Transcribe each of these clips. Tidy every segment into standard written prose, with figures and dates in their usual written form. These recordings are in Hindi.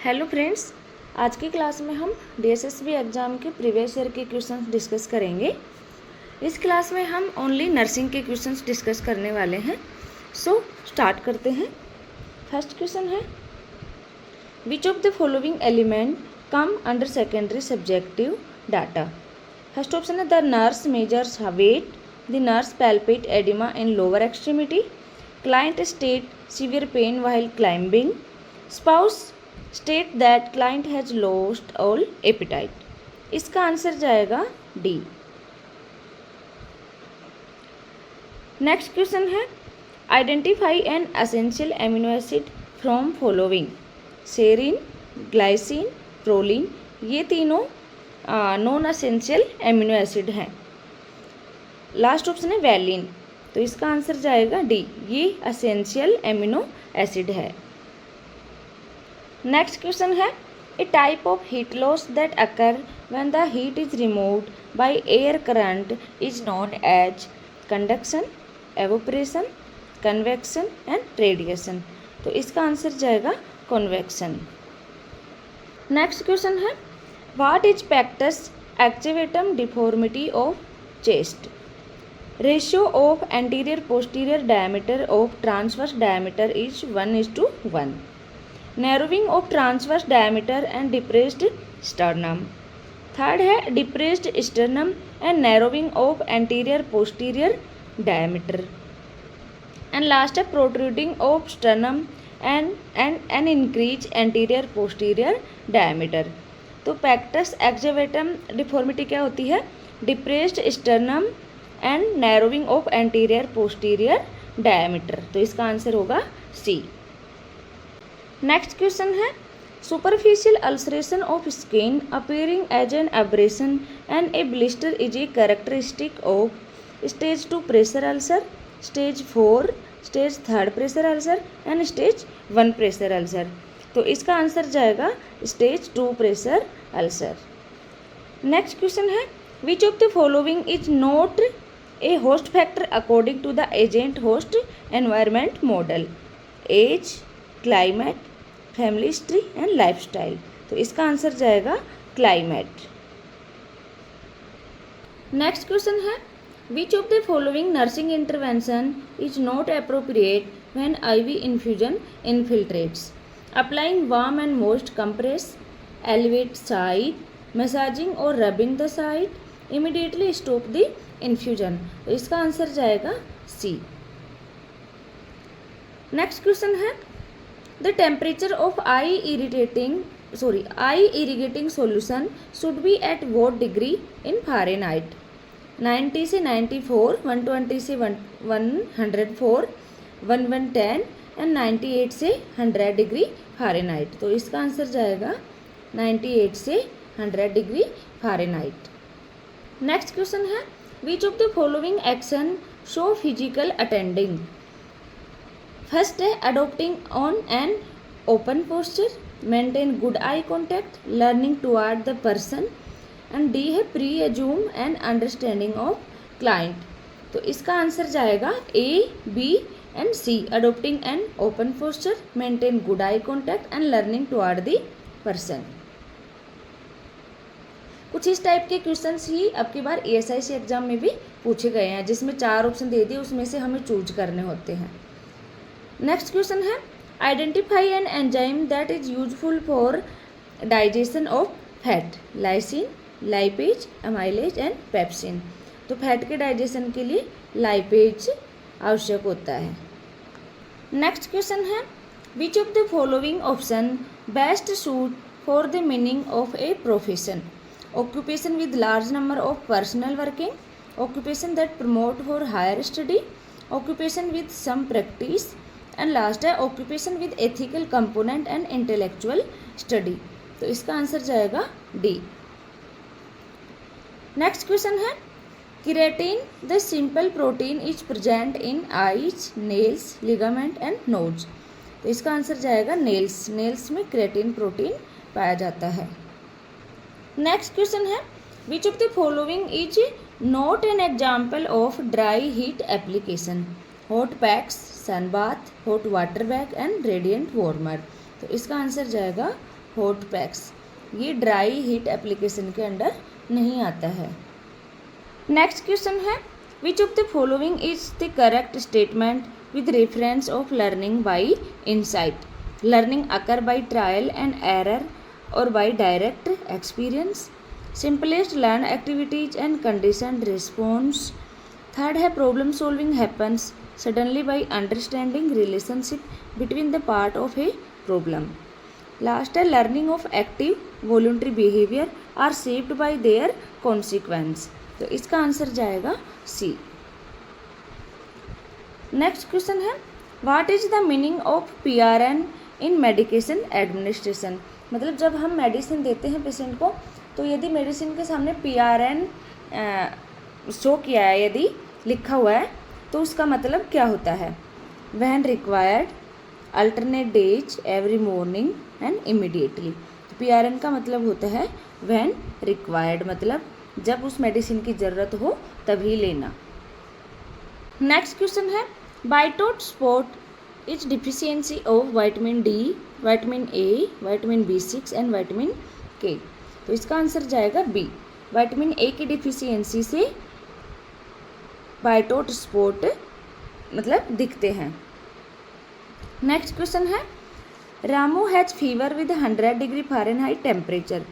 हेलो फ्रेंड्स, आज की क्लास में हम डीएसएसबी एग्ज़ाम के प्रीवियस ईयर के क्वेश्चंस डिस्कस करेंगे। इस क्लास में हम ओनली नर्सिंग के क्वेश्चंस डिस्कस करने वाले हैं। सो स्टार्ट करते हैं। फर्स्ट क्वेश्चन है, which of the following element come under secondary subjective data. First option है the nurse measures weight, the nurse palpate edema in lower extremity, client state severe pain while climbing, spouse state that client has lost all appetite. इसका आंसर जाएगा डी। नेक्स्ट क्वेश्चन है, identify an essential amino acid from following. Serine, glycine, proline, ये तीनों नॉन एसेंशियल एमिनो एसिड हैं। लास्ट ऑप्शन है वैलिन, तो इसका आंसर जाएगा डी, ये एसेंशियल एमिनो एसिड है। नेक्स्ट क्वेश्चन है, a type of heat loss that occur when the heat is removed by air current is known as conduction, evaporation, convection and radiation. तो इसका आंसर जाएगा कन्वेक्शन। नेक्स्ट क्वेश्चन है, what is pectus excavatum deformity of chest. Ratio of anterior posterior diameter of transverse diameter is 1:1। Narrowing of transverse diameter and depressed sternum. Third है depressed sternum and narrowing of anterior posterior diameter. And last है protruding of sternum and increase anterior posterior diameter. तो पेक्टस एक्टिवेटम डिफॉर्मिटी क्या होती है? Depressed sternum and narrowing of anterior posterior diameter. तो इसका आंसर होगा सी। नेक्स्ट क्वेश्चन है, superficial ulceration of skin appearing as an abrasion and a blister is a characteristic of stage 2 pressure ulcer, stage 4, stage 3 pressure ulcer and stage 1 pressure ulcer. तो इसका आंसर जाएगा stage 2 pressure ulcer. Next question है, which of the following is not a host factor according to the agent host environment model. Age, climate, family history and lifestyle. तो इसका आंसर जाएगा क्लाइमेट। नेक्स्ट क्वेश्चन है, which of the following nursing intervention is not appropriate when IV infusion infiltrates. Applying warm and moist compress, elevate site, massaging और rubbing the site, immediately stop the infusion. तो इसका आंसर जाएगा सी। नेक्स्ट क्वेश्चन है, the temperature of eye irrigating solution should be at what degree in Fahrenheit? 90 से 94, 120 से 104, 1110 एंड 98 से 100 डिग्री फ़ारेनहाइट। तो इसका आंसर जाएगा 98 से 100 डिग्री फ़ारेनहाइट। नेक्स्ट क्वेश्चन है, which of the following action show physical attending. First है adopting on an open posture, maintain good eye contact, learning toward the person and D है pre assume and understanding of client. तो इसका आंसर जाएगा A, B and C, adopting an open posture, maintain good eye contact and learning toward the person. कुछ इस टाइप के क्वेश्चंस ही अब की बार ESIC एग्जाम में भी पूछे गए हैं, जिसमें 4 ऑप्शन दे दिए, उसमें से हमें चूज करने होते हैं। नेक्स्ट क्वेश्चन है, identify an enzyme that is useful for digestion of fat. Lysine, lipase, amylase and pepsin. तो फैट के डाइजेशन के लिए लाइपेज आवश्यक होता है। नेक्स्ट क्वेश्चन है, which of the following option best suit for the meaning of a profession. Occupation with large number of personal working, occupation that promote for higher study, occupation with some practice and last है occupation with ethical component and intellectual study. तो इसका आंसर जाएगा डी। नेक्स्ट क्वेश्चन है, keratin the simple protein is present in eyes, nails, ligament and nose. तो इसका आंसर जाएगा नेल्स। नेल्स में केराटिन प्रोटीन पाया जाता है। नेक्स्ट क्वेश्चन है, which of the following is not an example of dry heat application. Hot packs, sun bath, hot water bag and radiant warmer. तो इसका आंसर जाएगा हॉट पैक्स, ये ड्राई हीट एप्लीकेशन के अंडर नहीं आता है। नेक्स्ट क्वेश्चन है, which of the following is the correct statement with reference of learning by insight? Learning occur by trial and error or by direct experience. Simplest learn activities and conditioned response. Third है, problem solving happens suddenly by understanding relationship between the part of a problem. Last है, learning of active voluntary behavior are shaped by their consequence. तो इसका आंसर जाएगा सी। नेक्स्ट क्वेश्चन है, what is the meaning of PRN in medication administration? मतलब जब हम मेडिसिन देते हैं पेशेंट को, तो यदि मेडिसिन के सामने PRN शो किया है, यदि लिखा हुआ है, तो उसका मतलब क्या होता है? When required, alternate days, every morning and immediately. तो PRN का मतलब होता है व्हेन रिक्वायर्ड, मतलब जब उस मेडिसिन की ज़रूरत हो तभी लेना। नेक्स्ट क्वेश्चन है, Bitot's spot is deficiency of vitamin D, vitamin A, vitamin B6 and vitamin K। तो इसका आंसर जाएगा बी। विटामिन A की डिफिशियंसी से बाइटोट स्पॉट मतलब दिखते हैं। नेक्स्ट क्वेश्चन है, Ramu has fever with 100 degree Fahrenheit temperature,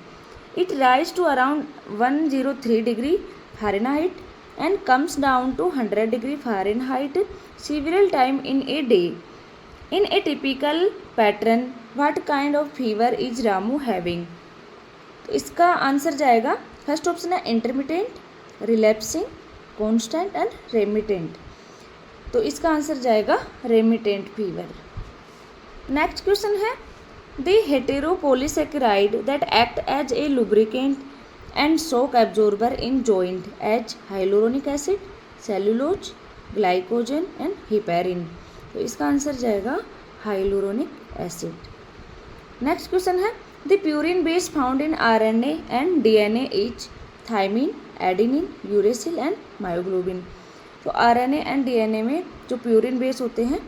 it rise to around 103 degree Fahrenheit and comes down to 100 degree Fahrenheit several times in a day. In a typical pattern, what kind of fever is Ramu having? तो इसका आंसर जाएगा, फर्स्ट ऑप्शन है intermittent, relapsing, constant and remittent. तो इसका आंसर जाएगा रेमिटेंट फीवर। नेक्स्ट क्वेश्चन है, the heteropolysaccharide that act as a lubricant and shock absorber in joint as hyaluronic acid, cellulose, glycogen and heparin। तो इसका आंसर जाएगा hyaluronic acid। नेक्स्ट क्वेश्चन है, the purine base found in RNA and DNA is thymine, adenine, uracil and myoglobin. तो RNA एंड DNA में जो प्यूरिन बेस होते हैं,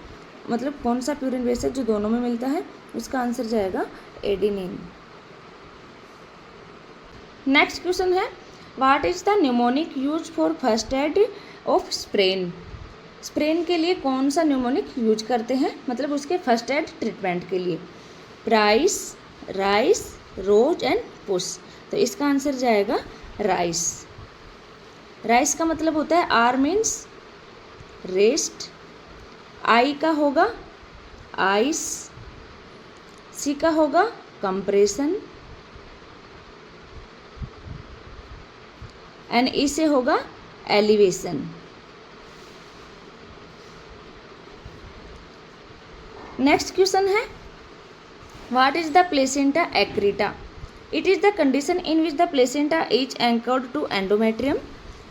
मतलब कौन सा प्यूरिन बेस है जो दोनों में मिलता है, उसका आंसर जाएगा एडेनिन। नेक्स्ट क्वेश्चन है, what is the mnemonic use for first aid of sprain? Sprain के लिए कौन सा न्यूमोनिक यूज करते हैं, मतलब उसके फर्स्ट एड ट्रीटमेंट के लिए? Price, rice, rose and push. तो इसका आंसर जाएगा राइस। राइस का मतलब होता है आर मीन्स रेस्ट, आई का होगा आइस, सी का होगा कंप्रेशन एंड ई से होगा एलिवेशन। नेक्स्ट क्वेश्चन है, what is the placenta accreta? It is the condition in which the placenta is anchored to endometrium.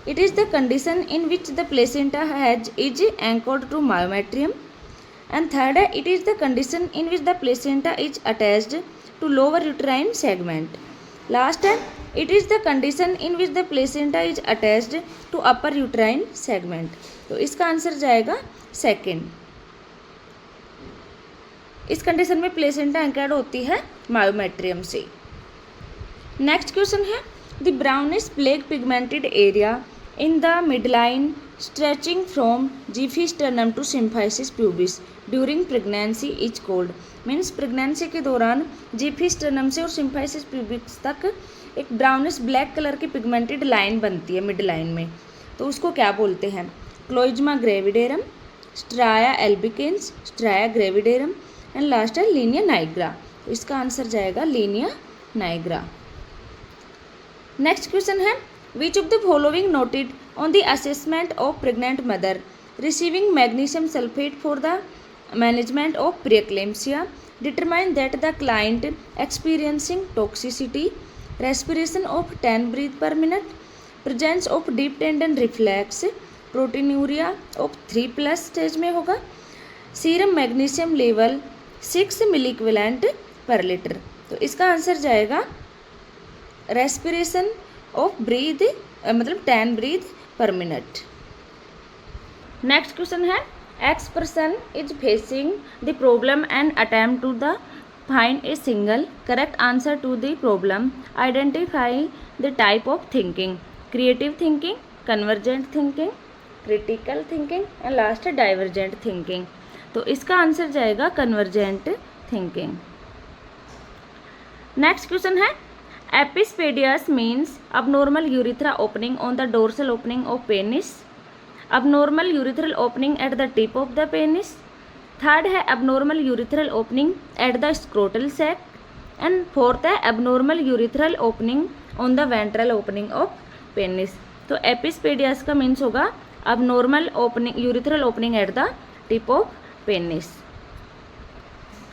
It is the condition in which the placenta has is anchored to myometrium. And third है, it is the condition in which the placenta is attached to lower uterine segment. Last है, it is the condition in which the placenta is attached to upper uterine segment. तो इसका आंसर जाएगा सेकेंड। इस कंडीशन में प्लेसेंटा एंकर्ड होती है मायोमेट्रियम से। नेक्स्ट क्वेश्चन है, the brownish black pigmented area in the midline stretching from xiphisternum to symphysis pubis during pregnancy is called. Means pregnancy के दौरान जिफिस्टर्नम से और सिम्फाइसिस प्यूबिस तक एक ब्राउनिश ब्लैक कलर की पिगमेंटेड लाइन बनती है मिड लाइन में, तो उसको क्या बोलते हैं? Chloasma gravidarum, striae albicans, striae gravidarum and last है लीनिया नाइग्रा। तो इसका आंसर जाएगा लीनिया नाइग्रा। नेक्स्ट क्वेश्चन है, which of the following noted on the assessment of pregnant mother receiving magnesium sulphate for the management of preeclampsia determine that the client experiencing toxicity, respiration of 10 breath per minute, presence of deep tendon reflex, proteinuria of 3+ stage में होगा, सीरम मैग्नीशियम लेवल 6 मिलीक्विवेलेंट पर लीटर। तो इसका आंसर जाएगा रेस्पिरेशन ऑफ ब्रीथ मतलब 10 breath per minute. Next question है, X person is facing the problem and attempt to the Find a single correct answer to the problem. Identify the type of thinking. Creative thinking, convergent thinking, critical thinking and last divergent thinking. तो इसका आंसर जाएगा convergent thinking. नेक्स्ट क्वेश्चन है एपिस्पेडियस means abnormal urethra opening on the dorsal opening of penis. abnormal urethral opening at the tip of the penis. Third है abnormal urethral opening at the scrotal sac. And fourth है abnormal urethral opening on the ventral opening of penis. तो एपिस्पेडियस का मीन्स होगा abnormal opening urethral opening at the tip of penis.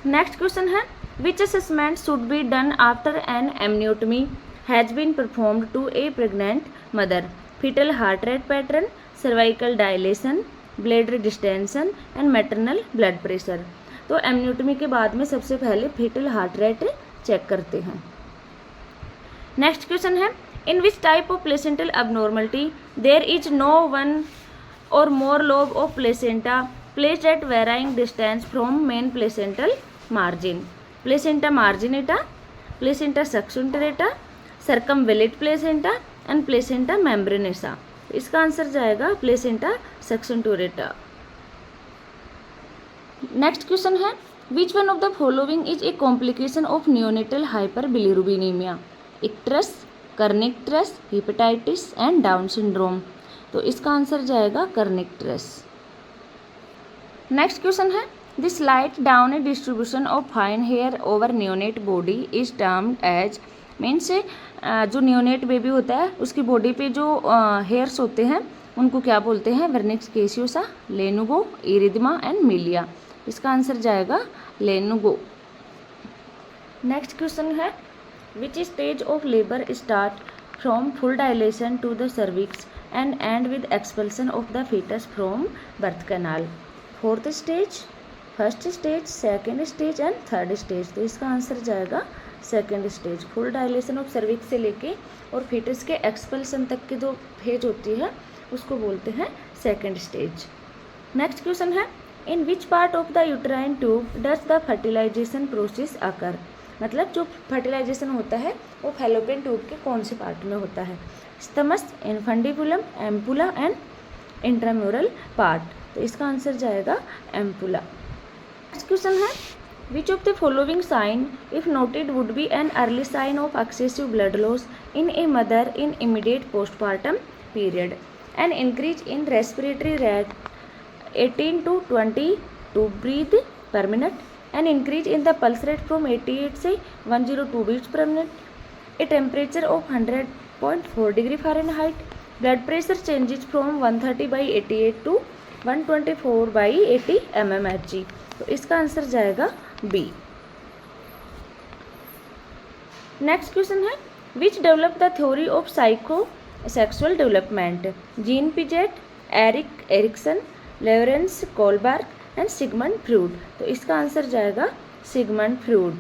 Next question है which assessment should be done after an amniotomy has been performed to a pregnant mother. fetal heart rate pattern, cervical dilation, bladder distension and maternal blood pressure. तो एमनियोटमी के बाद में सबसे पहले फीटल हार्ट रेट चेक करते हैं. नेक्स्ट क्वेश्चन है in which type of placental abnormality there is no one or more lobe of placenta placed at varying distance from main placental margin. Placenta marginata, placenta succenturiata, circumvallate placenta and placenta membranacea. इसका आंसर जाएगा प्लेसेंटा सक्सेंटोरेटा. नेक्स्ट क्वेश्चन है which one of the following is a complication of neonatal hyperbilirubinaemia. Icterus, kernicterus, hepatitis and Down syndrome. तो इसका आंसर जाएगा कर्निक्ट्रस. नेक्स्ट क्वेश्चन है the slight down distribution of fine hair over neonate body is termed as. Means जो नियोनेट बेबी होता है उसकी बॉडी पे जो हेयर्स होते हैं उनको क्या बोलते हैं. वर्निक्स केसियोसा, लेनुगो, इरिदमा एंड मिलिया. इसका आंसर जाएगा लेनुगो. नेक्स्ट क्वेश्चन है which stage of labour start from full dilation to the cervix and end with expulsion of the fetus from birth canal. Fourth stage, first stage, second stage and third stage. तो इसका आंसर जाएगा second stage. Full dilation of cervix से लेके और फीटस के एक्सपल्सन तक की जो फेज होती है उसको बोलते हैं सेकेंड स्टेज. नेक्स्ट क्वेश्चन है in which part of the uterine tube does the fertilization process occur. मतलब जो फर्टिलाइजेशन होता है वो फैलोपियन ट्यूब के कौन से पार्ट में होता है. Isthmus, infundibulum, ampulla and intramural part. तो इसका आंसर जाएगा एम्पुला. नेक्स्ट क्वेश्चन है which of the following sign if noted would be an early sign of excessive blood loss in a mother in immediate postpartum period. An increase in respiratory rate 18 to 22 breath per minute. An increase in the pulse rate from 88 से 102 beats per minute. A temperature of 100.4 degree Fahrenheit. Blood pressure changes from 130/88 to 124/80 mmHg. तो इसका आंसर जाएगा बी. नेक्स्ट क्वेश्चन है which develop the theory of psychosexual development. Jean Piaget, Erik Erikson, Lawrence Kohlberg and Sigmund Freud. तो इसका आंसर जाएगा सिगमंड फ्रूड.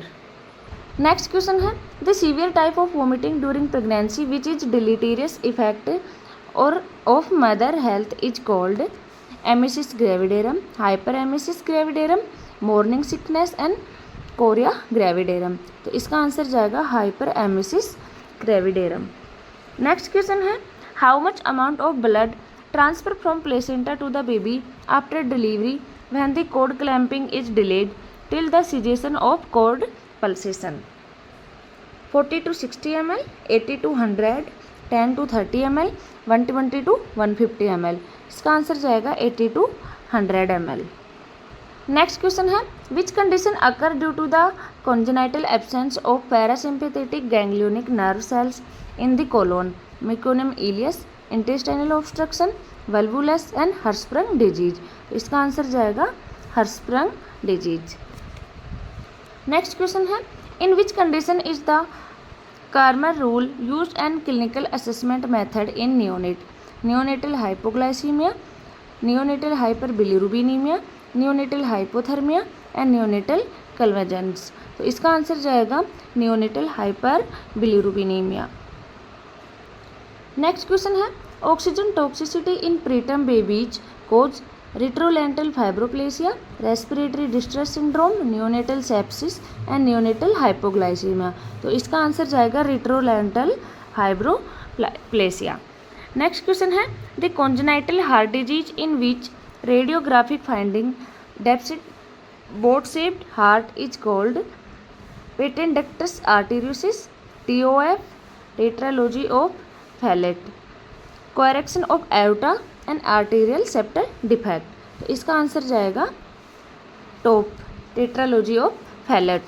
नेक्स्ट क्वेश्चन है the severe type of vomiting during pregnancy which is deleterious effect or of mother health is called emesis gravidarum, hyperemesis gravidarum, morning sickness and chorea gravidarum. तो इसका आंसर जाएगा hyperemesis gravidarum. Next question है how much amount of blood transfer from placenta to the baby after delivery when the cord clamping is delayed till the cessation of cord pulsation. 40 to 60 ml, 80 to 100, 10 to 30 ml, 120 to 150 ml. इसका आंसर जाएगा 80 to 100 ml. नेक्स्ट क्वेश्चन है which condition occur due to the congenital absence of parasympathetic ganglionic nerve cells in the colon. Meconium ileus, intestinal obstruction, volvulus and Hirschsprung disease. इसका आंसर जाएगा हर्सप्रंग डिजीज. नेक्स्ट क्वेश्चन है in which condition is the Kramer rule used and clinical assessment method in neonate. Neonatal hypoglycaemia, neonatal hyperbilirubinaemia, neonatal hypothermia and neonatal convergence. तो इसका आंसर जाएगा नियोनेटल हाइपरबिलिरुबिनीमिया. नेक्स्ट क्वेश्चन है oxygen toxicity in preterm babies cause retrolental fibroplasia, respiratory distress syndrome, neonatal sepsis and neonatal hypoglycemia। तो इसका आंसर जाएगा retrolental fibroplasia। नेक्स्ट क्वेश्चन है the congenital heart disease in which radiographic finding deficit boat shaped heart is called patent ductus arteriosus, TOF, tetralogy of Fallot, correction of aorta and arterial septal defect. तो इसका आंसर जाएगा top, tetralogy of Fallot.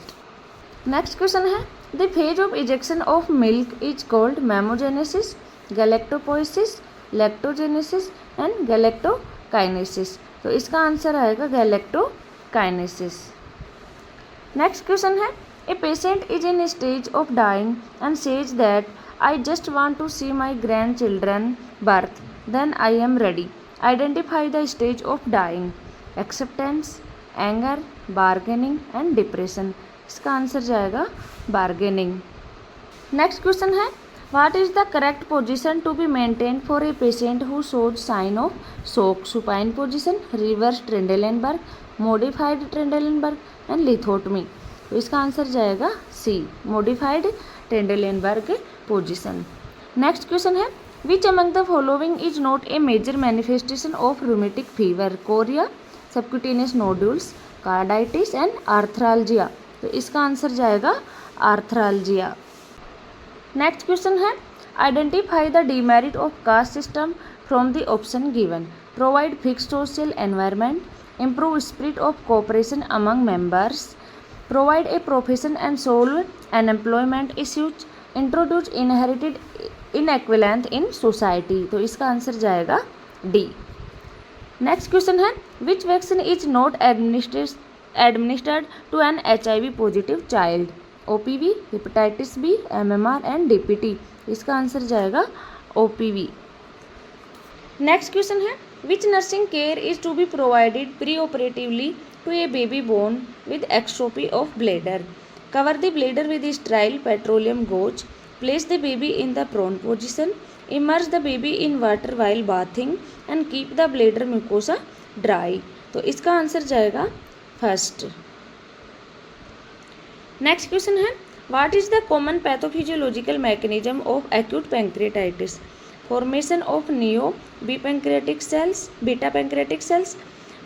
Next question है the phase of ejection of milk is called mammogenesis, galactopoiesis, lactogenesis and galactokinesis. तो इसका आंसर आएगा गैलेक्टोकाइनेसिस। नेक्स्ट क्वेश्चन है a patient is in stage of dying and says that I just want to see my grandchildren birth, then I am ready. Identify the stage of dying. Acceptance, anger, bargaining and depression। इसका आंसर जाएगा bargaining। नेक्स्ट क्वेश्चन है what is the correct position to be maintained for a patient who shows sign of shock? Supine position, reverse Trendelenburg, modified Trendelenburg and lithotomy। तो इसका आंसर जाएगा C, modified Trendelenburg position। Next question है Which among the following is not a major manifestation of rheumatic fever? Chorea, subcutaneous nodules, carditis and arthralgia। तो इसका आंसर जाएगा arthralgia। नेक्स्ट क्वेश्चन है identify the demerit of caste system from the option given। Provide fixed social environment, improve spirit of cooperation among members, provide a profession and solve unemployment issues, introduce inherited inequality in society। तो इसका आंसर जाएगा डी। नेक्स्ट क्वेश्चन है which vaccine is not administered to an HIV positive child? OPV, hepatitis B, MMR and DPT। इसका आंसर जाएगा OPV। नेक्स्ट क्वेश्चन है which nursing care is to be provided preoperatively to a baby born with exstrophy of bladder? Cover the bladder with sterile petroleum gauze, place the baby in the prone position, immerse the baby in water while bathing and keep the bladder mucosa dry। तो इसका आंसर जाएगा फर्स्ट। नेक्स्ट क्वेश्चन है what is the common pathophysiological mechanism of acute pancreatitis? Formation of neo B pancreatic cells, beta pancreatic cells,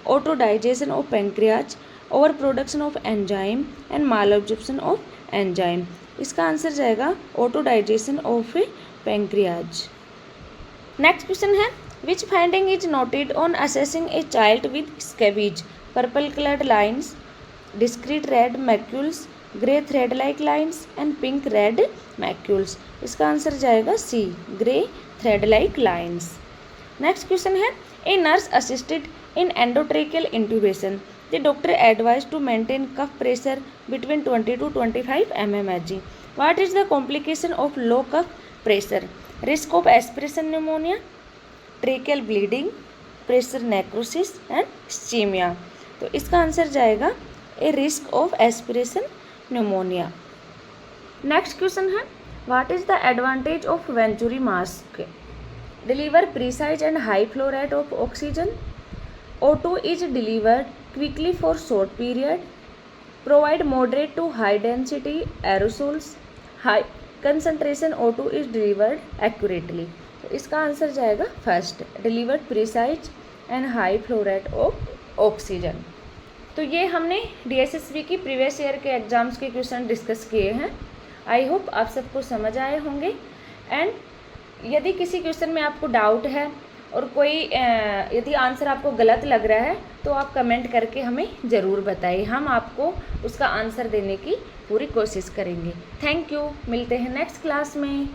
autodigestion of pancreas, overproduction of enzyme and malabsorption of enzyme. इसका आंसर जाएगा autodigestion of pancreas. Next question है which finding is noted on assessing a child with scabies? Purple coloured lines, discrete red macules, grey thread like lines and pink red macules. इसका आंसर जाएगा C, grey thread like lines. Next question है a nurse assisted in endotracheal intubation, the doctor advised to maintain cuff pressure between 20 to 25 mmHg. What is the complication of low cuff pressure? Risk of aspiration pneumonia, tracheal bleeding, pressure necrosis and ischemia। तो इसका आंसर जाएगा a risk of aspiration pneumonia। Next question है what is the advantage of Venturi mask? Deliver precise and high flow rate of oxygen, O2 is delivered quickly for short period, provide moderate to high density aerosols, high concentration O2 is delivered accurately। तो इसका आंसर जाएगा first, delivered precise and high flow rate of oxygen। तो ये हमने DSSB की प्रीवियस ईयर के एग्जाम्स के क्वेश्चन डिस्कस किए हैं। आई होप आप सबको समझ आए होंगे। एंड यदि किसी क्वेश्चन में आपको डाउट है और कोई यदि आंसर आपको गलत लग रहा है तो आप कमेंट करके हमें ज़रूर बताइए, हम आपको उसका आंसर देने की पूरी कोशिश करेंगे। थैंक यू, मिलते हैं नेक्स्ट क्लास में।